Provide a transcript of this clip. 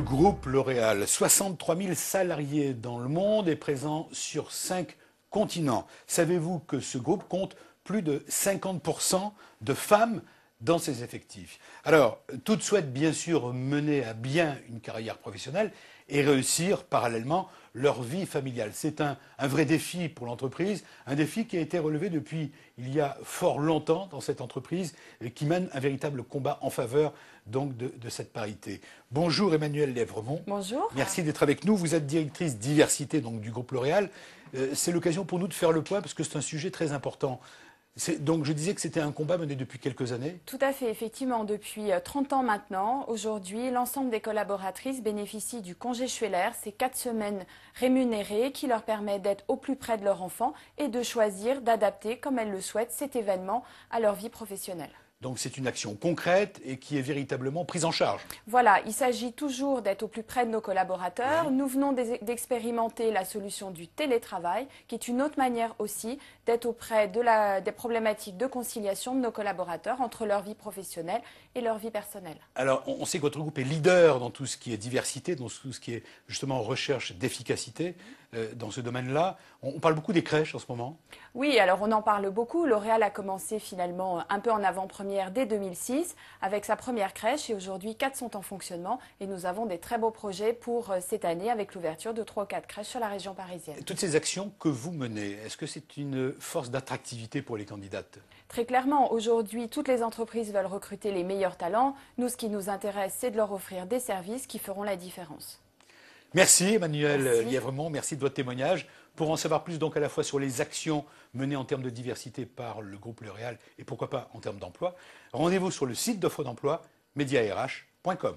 groupe L'Oréal, 63 000 salariés dans le monde et présent sur 5 continents. Savez-vous que ce groupe compte plus de 50% de femmes dans ses effectifs? Alors, toutes souhaitent bien sûr mener à bien une carrière professionnelle et réussir parallèlement leur vie familiale. C'est un vrai défi pour l'entreprise, un défi qui a été relevé depuis il y a fort longtemps dans cette entreprise et qui mène un véritable combat en faveur donc de cette parité. Bonjour Emmanuelle Lèvremont. Bonjour. Merci d'être avec nous. Vous êtes directrice diversité donc, du groupe L'Oréal. C'est l'occasion pour nous de faire le point parce que c'est un sujet très important. Donc je disais que c'était un combat mené depuis quelques années. Tout à fait, effectivement, depuis 30 ans maintenant. Aujourd'hui, l'ensemble des collaboratrices bénéficient du congé Schueller, ces 4 semaines rémunérées qui leur permettent d'être au plus près de leur enfant et de choisir d'adapter, comme elles le souhaitent, cet événement à leur vie professionnelle. Donc c'est une action concrète et qui est véritablement prise en charge. Voilà, il s'agit toujours d'être au plus près de nos collaborateurs. Oui. Nous venons d'expérimenter la solution du télétravail, qui est une autre manière aussi d'être auprès des problématiques de conciliation de nos collaborateurs entre leur vie professionnelle et leur vie personnelle. Alors on sait que votre groupe est leader dans tout ce qui est diversité, dans tout ce qui est justement recherche d'efficacité dans ce domaine-là. On parle beaucoup des crèches en ce moment. Oui, alors on en parle beaucoup. L'Oréal a commencé finalement un peu en avant-première dès 2006 avec sa première crèche et aujourd'hui 4 sont en fonctionnement et nous avons des très beaux projets pour cette année avec l'ouverture de 3 ou 4 crèches sur la région parisienne. Toutes ces actions que vous menez, est-ce que c'est une force d'attractivité pour les candidates? Très clairement, aujourd'hui, toutes les entreprises veulent recruter les meilleurs talents. Nous, ce qui nous intéresse, c'est de leur offrir des services qui feront la différence. Merci Emmanuelle Lèvremont, Merci. merci de votre témoignage. Pour en savoir plus donc à la fois sur les actions menées en termes de diversité par le groupe L'Oréal et pourquoi pas en termes d'emploi, rendez-vous sur le site d'offre d'emploi mediarh.com.